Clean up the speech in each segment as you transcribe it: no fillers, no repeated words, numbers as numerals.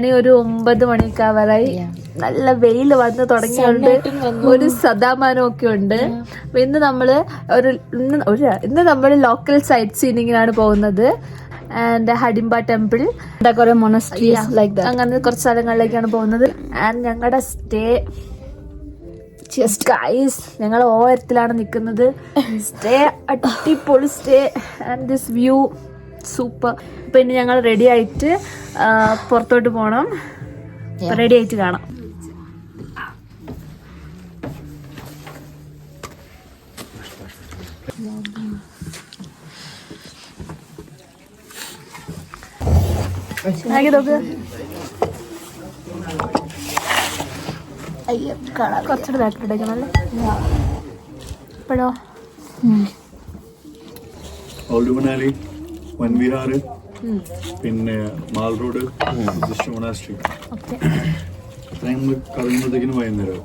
മണി ഒരു 9 മണിയൊക്കെ ആവാറായി. നല്ല വെയിൽ വന്ന് തുടങ്ങിയുണ്ട്, ഒരു സദാമാനം ഒക്കെ ഉണ്ട്. അപ്പൊ ഇന്ന് നമ്മള് ലോക്കൽ സൈറ്റ് സീനിങ്ങിനാണ് പോകുന്നത്. ആൻഡ് ഹഡിംബ ടെമ്പിൾ, അങ്ങനെ കുറച്ച് സ്ഥലങ്ങളിലേക്കാണ് പോകുന്നത്. ആൻഡ് ഞങ്ങളുടെ സ്റ്റേ ഞങ്ങൾ ഓരത്തിലാണ് നിൽക്കുന്നത്. സ്റ്റേ അടിപൊളി stay and this view super. പിന്നെ ഞങ്ങൾ റെഡി ആയിട്ട് പുറത്തോട്ട് പോകണം. റെഡി ആയിട്ട് കാണാം. കുറച്ചുകൂടെ ബാക്കിലെടുക്കണല്ലേ ഇപ്പോഴോ? ഓൾഡ് മണാലി, വൻവിഹാർ, പിന്നെ മാൾ റോഡ്, മോണാസ്ട്രി. അത്രയും നമ്മൾ കറങ്ങുമ്പോഴത്തേക്കിനും വൈകുന്നേരം.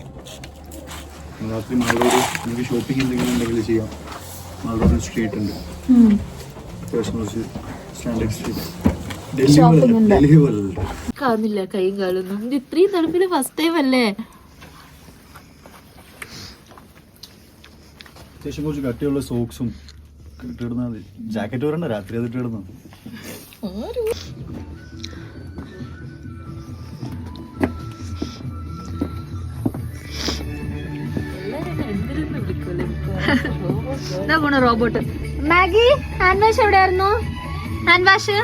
രാത്രി മാൾ റോഡ് നമുക്ക് ഷോപ്പിംഗ് എന്തെങ്കിലും ഉണ്ടെങ്കിൽ ചെയ്യാം. മാൾ റോഡ് സ്ട്രീറ്റ് ഉണ്ട്, അത്യാവശ്യം കുറച്ച് സ്റ്റാൻഡേർഡ് സ്ട്രീറ്റ്. ഡൽഹി പോലെ കാണുന്നില്ല കൈയും കാലൊന്നും. ഇത് ഇത്രയും തണുപ്പിന് ഫസ്റ്റ് ടൈം അല്ലേ? അത്യാവശ്യം കുറച്ച് കട്ടിയുള്ള സോക്സും ഇട്ടിടുന്നാൽ മതി. ജാക്കറ്റ് വരണ്ട, രാത്രി അത് ഇട്ടിടുന്നു. റോബോട്ട്. മാഗി, ഹാൻഡ് വാഷ് എവിടെയായിരുന്നു? ഹാൻഡ് വാഷ്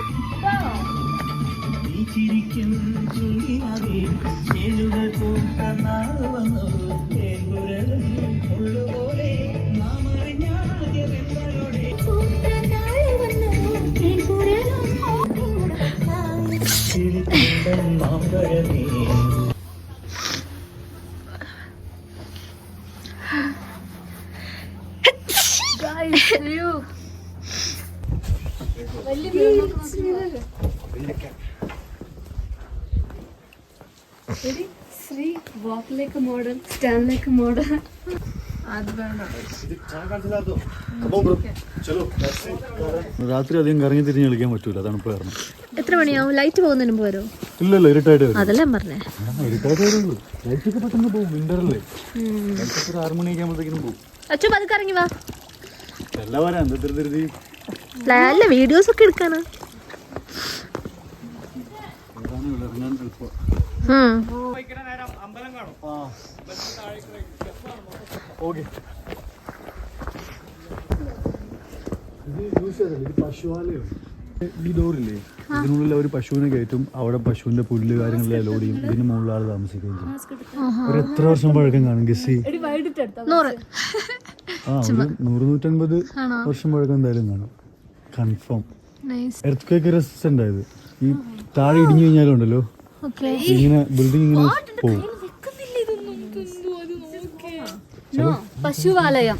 ശ്രീ വാക്കിലേക്ക് മോഡൽ, സ്റ്റാൻഡിലേക്ക് മോഡൽ. രാത്രി അധികം കറങ്ങി തിരിഞ്ഞ് കളിക്കാൻ പറ്റൂല, തണുപ്പ് കാരണം. എത്ര മണിയാവും? ലൈറ്റ് പോകുന്നതിന് മുമ്പ് വരുമോ? ഇല്ലല്ലോ, ഇരുട്ടായിട്ട് വരും. അതെല്ലാം പറഞ്ഞേ, ഇരുട്ടായിട്ട് വരുള്ളൂ. ലൈറ്റൊക്കെ പെട്ടെന്ന് പോകും, വിന്ററല്ലേ. ഒരു 6 മണിയൊക്കെ ആകുമ്പോഴത്തേക്കിനും പോകും. അച്ഛൻ പതുക്കെ ഇറങ്ങി വാ. എല്ലാം വരാം, എന്താ ധൃതി. അല്ല, വീഡിയോസ് ഒക്കെ എടുക്കാണ്. ഇറങ്ങാൻ എളുപ്പം. ഈ ഡോറില്ലേ, ഇതിനുള്ളിൽ അവർ പശുവിനെ കയറ്റും. അവിടെ പശുവിന്റെ പുല്ല് കാര്യങ്ങളെല്ലാം ലോഡ് ചെയ്യും. ഇതിന് മുകളിൽ ആൾ താമസിക്കുകയും ചെയ്യും. ഒരു എത്ര വർഷം പഴക്കം കാണും ഗസി? 100-150 വർഷം പഴക്കം എന്തായാലും കാണും, കൺഫേം. എർത്ത് റെസിസ്റ്റന്റ് ആയത്. ഈ താഴെ ഇടിഞ്ഞു കഴിഞ്ഞാലും ഉണ്ടല്ലോ, ഇങ്ങനെ ബിൽഡിംഗ് ഇങ്ങനെ പോകും. പശുവാലയം.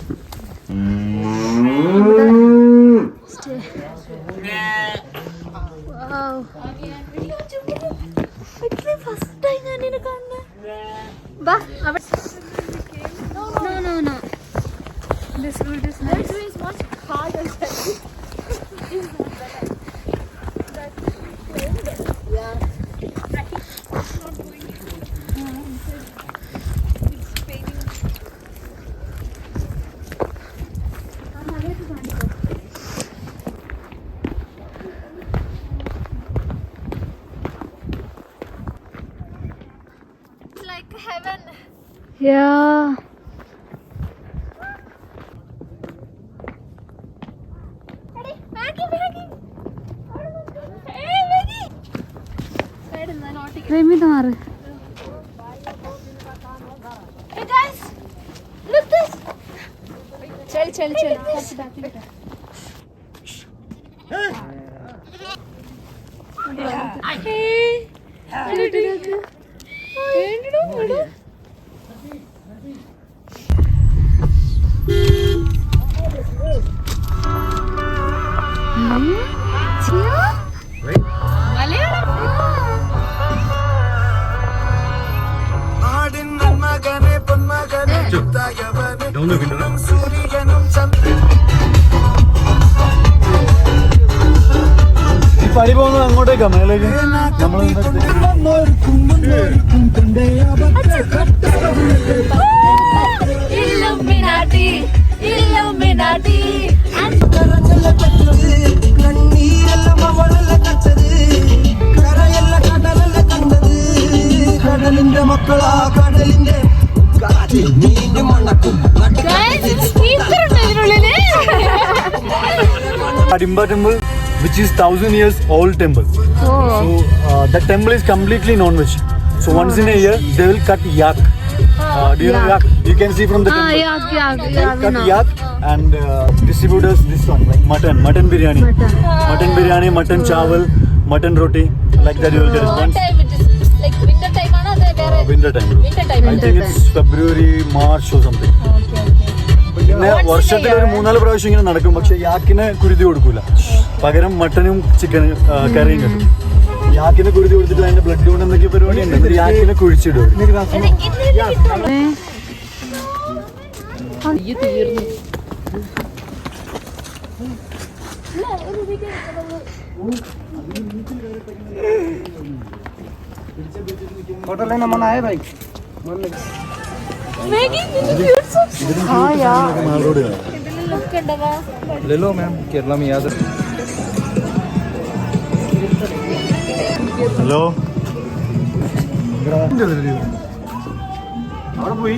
Heaven. Yeah. Remy Damar. Hey guys, look this. Chal. പടി പോകുന്നത് അങ്ങോട്ടേക്കാ മേലേക്ക് നമ്മൾ കടലിന്റെ മക്കളാ കടലിന്റെ Kadimba temple, which is 1000 years old temple. So the temple is completely non-veg. So once in a year they will cut yak. Do you know yak? You can see from the temple. Cut yak and distribute us this one like mutton biryani, mutton chawal, mutton roti, like that you will get it once. Like winter time ആണോ അതോ വേറെ Winter time. I think it's February, March or something. പിന്നെ വർഷത്തിൽ ഒരു 3-4 പ്രാവശ്യം ഇങ്ങനെ നടക്കും. പക്ഷെ യാക്കിന് കുരുതി കൊടുക്കൂല, പകരം മട്ടനും ചിക്കനും കറിയും കിട്ടും. യാക്കിന് കുരുതി കൊടുത്തിട്ട് അതിന്റെ ബ്ലഡ് കൊണ്ട് എന്തൊക്കെ പരിപാടി ഉണ്ട്. യാക്കിനെ കുഴിച്ചിടും. फोटो लेना मन आए भाई ले लो मैम केरला में याद ഹലോ അവിടെ പോയി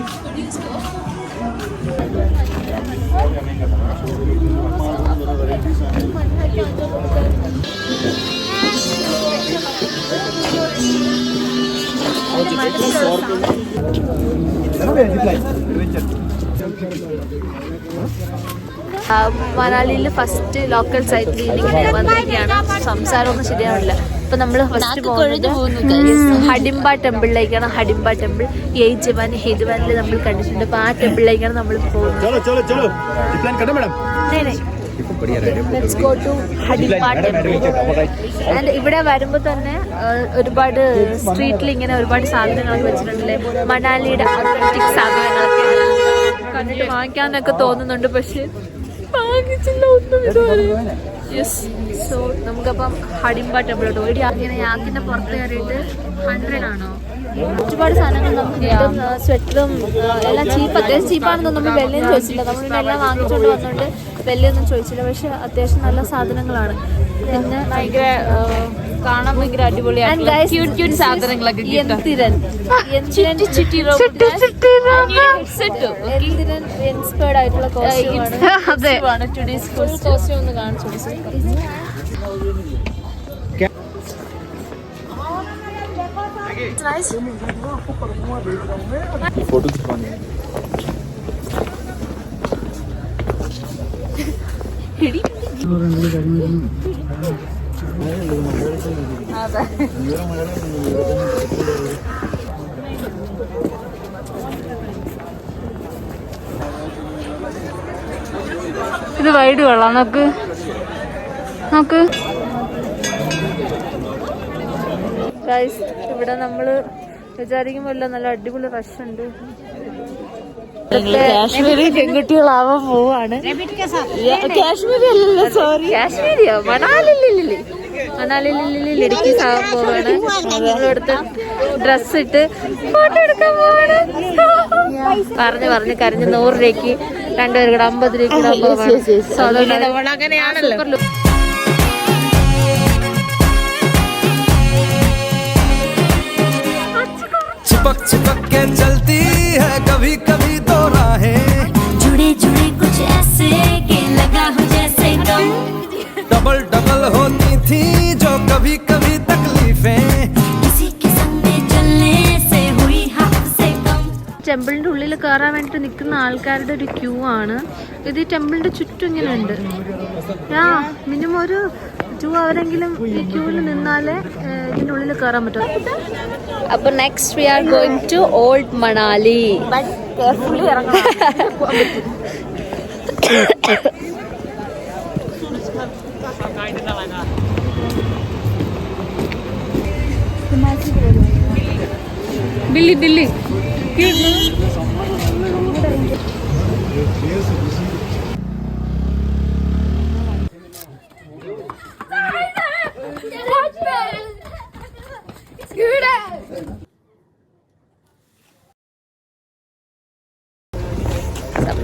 മണാലിയിൽ ഫസ്റ്റ് ലോക്കൽ സൈറ്റിൽ ഇങ്ങനെ വന്നിരിക്കുകയാണ്. സംസാരമൊന്നും ശരിയാവില്ല. ഇപ്പൊ നമ്മള് ഫസ്റ്റ് പോകുന്നത് ഹഡിംബ ടെമ്പിളിലേക്കാണ്. ഹഡിംബ ടെമ്പിൾ യേജവാൻ ഹെദുവാനിൽ നമ്മൾ കണ്ടിട്ടുണ്ട്. അപ്പൊ ആ ടെമ്പിളിലേക്കാണ് നമ്മൾ പോകുന്നത്. Let's go to Hadimba temple. And ഇവിടെ വരുമ്പോൾ തന്നെ ഒരുപാട് സ്ട്രീറ്റിൽ ഇങ്ങനെ ഒരുപാട് സാധനങ്ങളൊക്കെ വെച്ചിട്ടുണ്ടല്ലേ, മണാലിയുടെ ഒത്തന്റിക് സാധനങ്ങളൊക്കെ കണ്ടിട്ട് വാങ്ങിക്കാന്നൊക്കെ തോന്നുന്നുണ്ട്. പക്ഷെ വാങ്ങിച്ചില്ല ഒന്നും ഇതുവരെ. യെസ്, സോ നമുക്കപ്പം ഹഡിംബ ടെമ്പിളോട്ട് പോയി. ഇങ്ങനെ യാക്കിന്റെ പുറത്ത് കയറിയിട്ട് 100 ആണോ ഒരുപാട് സാധനങ്ങൾ നമുക്ക് കിട്ടും. സ്വെറ്ററും എല്ലാം ചീപ്പ്, അത്യാവശ്യം ചീപ്പാണെന്ന് നമ്മൾ വെല്ലയും ചോദിച്ചില്ല. നമ്മൾ പിന്നെ എല്ലാം വാങ്ങിച്ചുകൊണ്ട് വന്നുകൊണ്ട് വെല്ലയൊന്നും ചോദിച്ചില്ല. പക്ഷെ അത്യാവശ്യം നല്ല സാധനങ്ങളാണ്. പിന്നെ ഭയങ്കര കാണാൻ ഭയങ്കര അടിപൊളിയാണ്. സാധനങ്ങളൊക്കെ ഇൻസ്പയർഡ് ആയിട്ടുള്ള കോസ്റ്റ്യൂമാണ്. ടുഡേസ് ഫുൾ കോസ്റ്റ്യൂം ഒന്ന് കാണിച്ചു. फोटो खिंचवानी है. ഇത് വൈഡ് കൊള്ളാം. നോക്ക് നോക്ക് ഗൈസ്, ഇവിടെ നമ്മള് വിചാരിക്കുമ്പോല്ല നല്ല അടിപൊളി റഷ് ഉണ്ട്. കാശ്മീരി പെൺകുട്ടികളാവാൻ പോവാണ്. കാശ്മീരി അല്ലല്ലോ, സോറി, കാശ്മീരിയോ മണാലില്ലേ, ലഡ്ക്കി ആവാൻ പോവാണ്. നമ്മളിവിടുത്തെ ഡ്രസ് ഇട്ട് ഫോട്ടോ എടുക്കാൻ പോവാണ്. പറഞ്ഞ് കരഞ്ഞ് 100 രൂപയ്ക്ക് 2 പേർക്ക് 50 രൂപയ്ക്ക് അങ്ങനെയാണല്ലോ. चिपक चिपक के चलती है कभी कभी तो राहें, जुड़े जुड़े कुछ ऐसे के लगा हो जैसे गम, डबल डबल होती थी जो कभी कभी तकलीफें, किसी के संग में चलने से हुई हद से कम. ടെമ്പിളിന്റെ ഉള്ളിൽ കയറാൻ വേണ്ടിട്ട് നിൽക്കുന്ന ആൾക്കാരുടെ ഒരു ക്യൂ ആണ് ഇത്. ഈ ടെമ്പിളിന്റെ ചുറ്റും ഇങ്ങനെ ഉണ്ട്. മിനിമം ഒരു 2 അവരെങ്കിലും ഈ ക്യൂവിൽ നിന്നാലേ ഇതിന്റെ ഉള്ളിൽ കയറാൻ പറ്റും. അപ്പൊ next we are going to old Manali. Carefully ഇറങ്ങണം. दिल्ली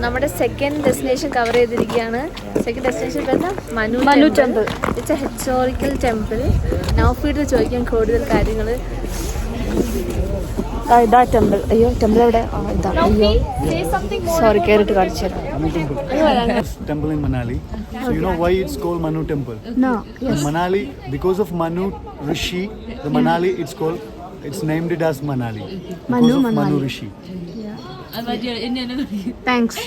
നമ്മുടെ സെക്കൻഡ് ഡെസ്റ്റിനേഷൻ കവർ ചെയ്തിരിക്കുകയാണ്. സെക്കൻഡ് ഡെസ്റ്റിനേഷൻ വരുന്ന Manu temple. It's a historical temple. നൗഫീഡ് ചോദിക്കാൻ കൂടുതൽ കാര്യങ്ങൾ. ഇതാ ടെമ്പിൾ. അയ്യോ ടെമ്പിൾ എവിടെ? ഇതാ. അയ്യോ സോറി, കേറിട്ട് കാണിച്ചു തരാം. Temple in Manali. So you know why it's called Manu Temple? No. Manali, because of Manu Rishi, the Manali it's named it as Manali. Because of Manu Rishi. Thanks.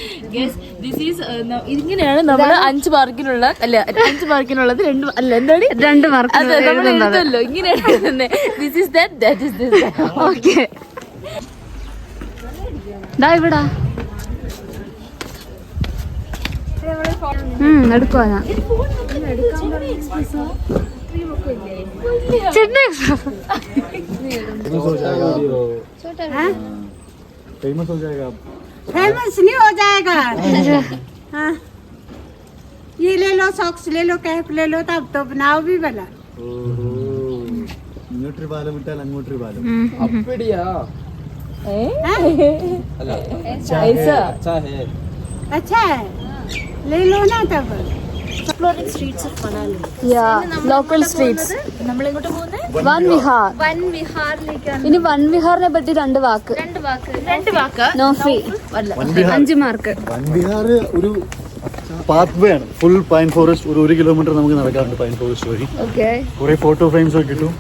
ഇങ്ങനെയാണ് നമ്മൾ 5 മാർക്കിനുള്ള മാർക്കിനുള്ളത് 2 അല്ല എന്താണ് 2 മാർക്ക് എഴുതുമല്ലോ. ഇങ്ങനെയാണ് this is that is this. Okay. ദാ ഇവിടെ എടുക്കുവാ ഞാൻ. Chennai Famous हो जाएगा आप. फेमस नहीं हो जाएगा. हाँ, ये ले लो, सॉक्स ले लो, कैप ले लो, तब तो बनाओ भी भला. ഇങ്ങോട്ടൊരു പാലം വിട്ടാൽ അങ്ങോട്ടൊരു പാലം. अच्छा है, ले लो ना तब. Exploring streets of Manali. Local streets. നമ്മളെങ്ങോട്ട് പോകുന്നത് വൻ വിഹാർ. വൻ വിഹാറിലേക്കാണ്. ഇനി വൻ വിഹാറിനെ പറ്റി 2 വാക്ക്. 2 വാക്ക്. നോഫി വൻവിഹാർ. 5 മാർക്ക്. വൻവിഹാർ ഒരു പാത്വേ ആണ്. Full pine forest. ഒരു 1 കിലോമീറ്റർ നമുക്ക് നടക്കാറുണ്ട് പൈൻ ഫോറസ്റ്റ് വഴി. ഓക്കെ. കുറെ ഫോട്ടോ ഫ്രെയിംസ് ഒക്കെ കിട്ടും.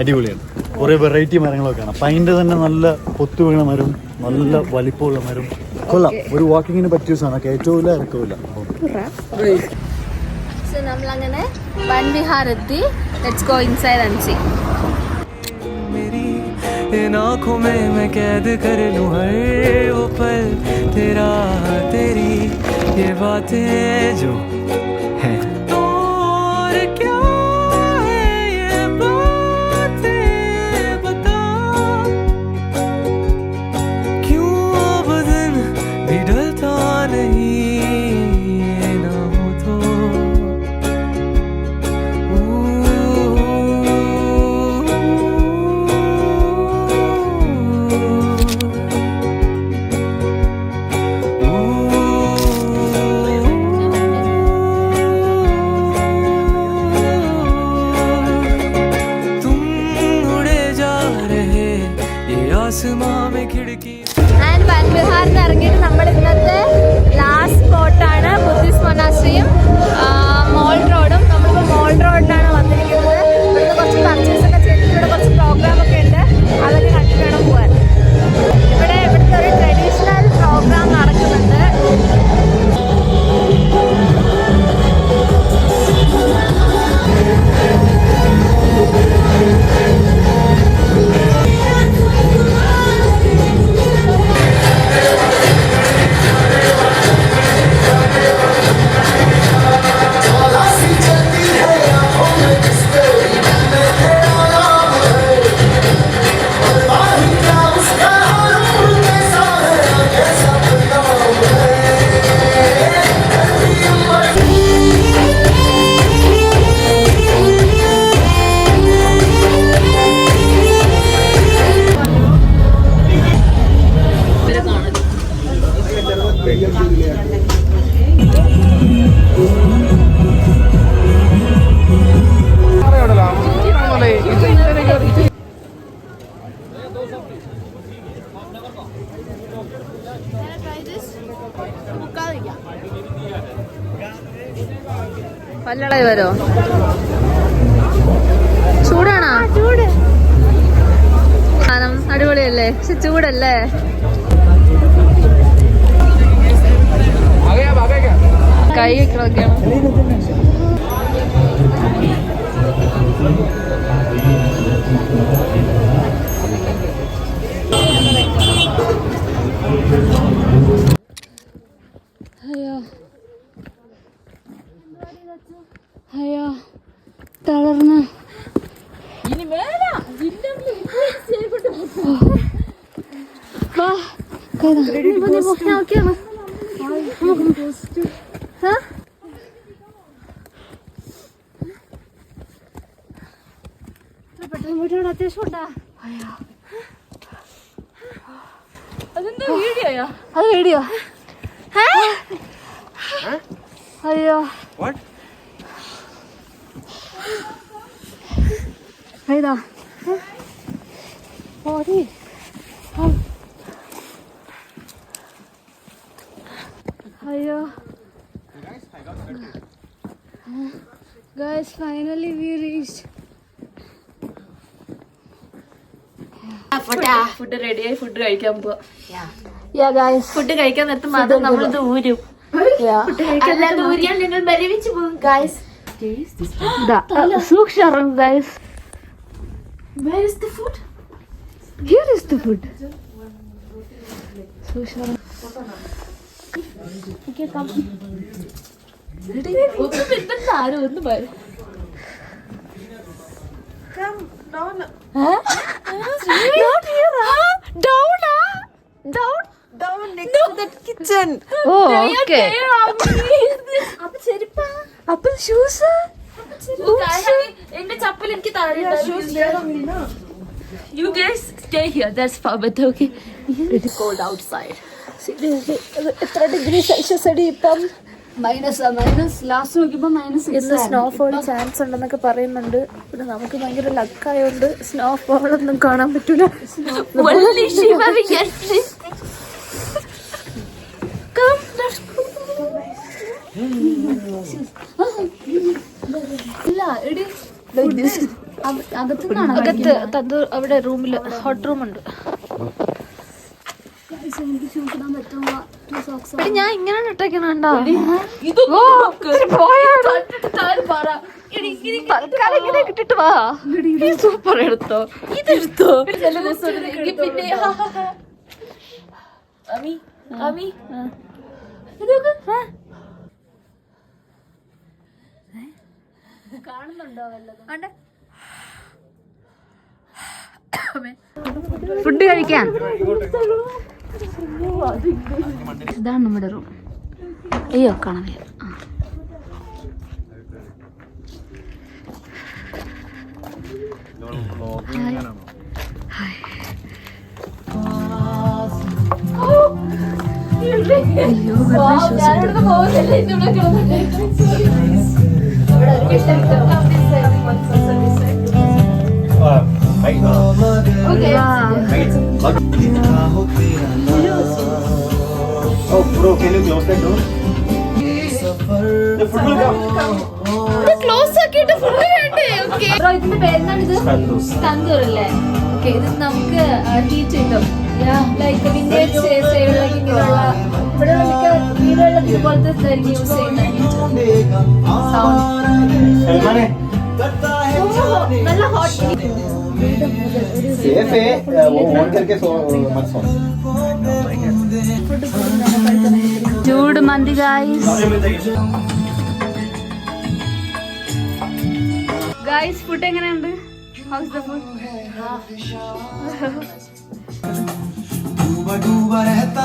അടിപൊളിയാണ്. കുറെ വെറൈറ്റി മരങ്ങളൊക്കെ കാണാം. പൈൻ്റെ തന്നെ നല്ല പൊത്തു വീണ മരം, നല്ല വലിപ്പമുള്ള മരം. കൊള്ളാം. ഒരു വാക്കിങ്ങിന് പറ്റിയ സാധനം. കയറ്റവും ഇറക്കവും. സോ നമ്മളങ്ങനെ വൻ വിഹാർ എത്തി. Let's go inside and see. मेरी इन आँखों में मैं कैद कर लूं हर वो पल तेरा तेरी ये बातें जो हैं. और क्या है ये बातें बता, क्यों बदन भी ढलता नहीं ये ना हो तो. ആൻഡ് വൻ വിഹാറിന് ഇറങ്ങിയിട്ട് നമ്മൾ ഇന്നത്തെ ലാസ്റ്റ് സ്പോട്ടാണ് ബുദ്ധിസ്റ്റ് മൊനാസ്ട്രിയും മോൾ റോഡും. നമ്മളിപ്പോൾ മോൾ റോഡിലാണ് വന്നിരിക്കുന്നത്. ഇവിടുന്ന് കുറച്ച് പർച്ചേസ് ഒക്കെ ചെയ്തിട്ട് ഇവിടെ കുറച്ച് പ്രോഗ്രാം ഒക്കെ ഉണ്ട്. അതൊക്കെ കണ്ടിട്ട് വേണം പോകാൻ. ഇവിടുത്തെ ഒരു ട്രഡീഷണൽ പ്രോഗ്രാം നടക്കുന്നുണ്ട്. പല്ലളായി വരോ? ചൂടാണോ? ചൂട്. അടിപൊളിയല്ലേ? പക്ഷെ ചൂടല്ലേ? കൈ വെക്കണമൊക്കെയാണ്. അയ്യോ അയ്യോ തളർന്ന്. അതെന്താ വീഡിയോയാ? അത് വീഡിയോ. അയ്യോ What? ഇതാ ഓടി അയ്യോ guys finally we reached food റെഡിയായി ഫുഡ് കഴിക്കാൻ പോവാ. yeah guys ഫുഡ് കഴിക്കാൻ നേരത്ത് മാത്രം നമ്മളിത് ഊരും. yeah അല്ലാതെ ഊരിയാൽ ഞങ്ങൾ മരവിച്ച് പോകും. guys da സൂക്ഷിച്ചറിയും guys Where is the food? here is the food സൂക്ഷിച്ചറിയും ആരും ഒന്ന് വരും. oh okay അപ്പൊ ഷൂസ് എന്റെ ചപ്പൽ എനിക്ക് താഴെ. You guys stay here. That's far better. Okay. It is cold outside. എത്ര ഡിഗ്രി സെൽഷ്യസ് അടി ഇപ്പം മൈനസ് ലാസ്റ്റ് നോക്കിയപ്പോ ഇന്ന് സ്നോഫോൾ ചാൻസ് ഉണ്ടെന്നൊക്കെ പറയുന്നുണ്ട്. പിന്നെ നമുക്ക് ഭയങ്കര ലക്കായോണ്ട് സ്നോഫോൾ ഒന്നും കാണാൻ പറ്റൂല. അകത്ത് അവിടെ റൂമില് ഹോട്ട് റൂം ഉണ്ട്. ഞാൻ ഇങ്ങനെ ഇട്ടേക്കണോ ഇങ്ങനെ കിട്ടിട്ട് വാ. സൂപ്പർ എടുത്തോ ഇതെടുത്തോ. പിന്നെ അമി കാണുന്നുണ്ടോ വല്ലതും? ഫുഡ് കഴിക്കാൻ ഇതാണ് നമ്മുടെ റൂം. അയ്യോ കാണാൻ Oh, bro, can you close that door? The food will come. Close ആക്കിയിട്ട് ഫുഡ് വേണ്ടേ? ഓക്കെ ഇതിന്റെ പേരെന്താണിത്? തന്തൂർ അല്ലേ? ഓക്കെ ഇത് നമുക്ക് ഹീറ്റ് കിട്ടും. ലൈക്ക് വിന്റേജ് സൈഡിലേക്ക് ഇങ്ങനെയുള്ള ഇവിടെ മിക്ക വീടുകളിലൊക്കെ ഇതുപോലത്തെ യൂസ് ചെയ്യുന്നത്. നല്ല ഹോട്ട് Safe है, वो ऑन करके मत सो. ചൂട് മന്തി ഗായ്സ്. ഗായ്സ് ഫുഡ് എങ്ങനെയുണ്ട്? House the food? डूबा डूबा रहता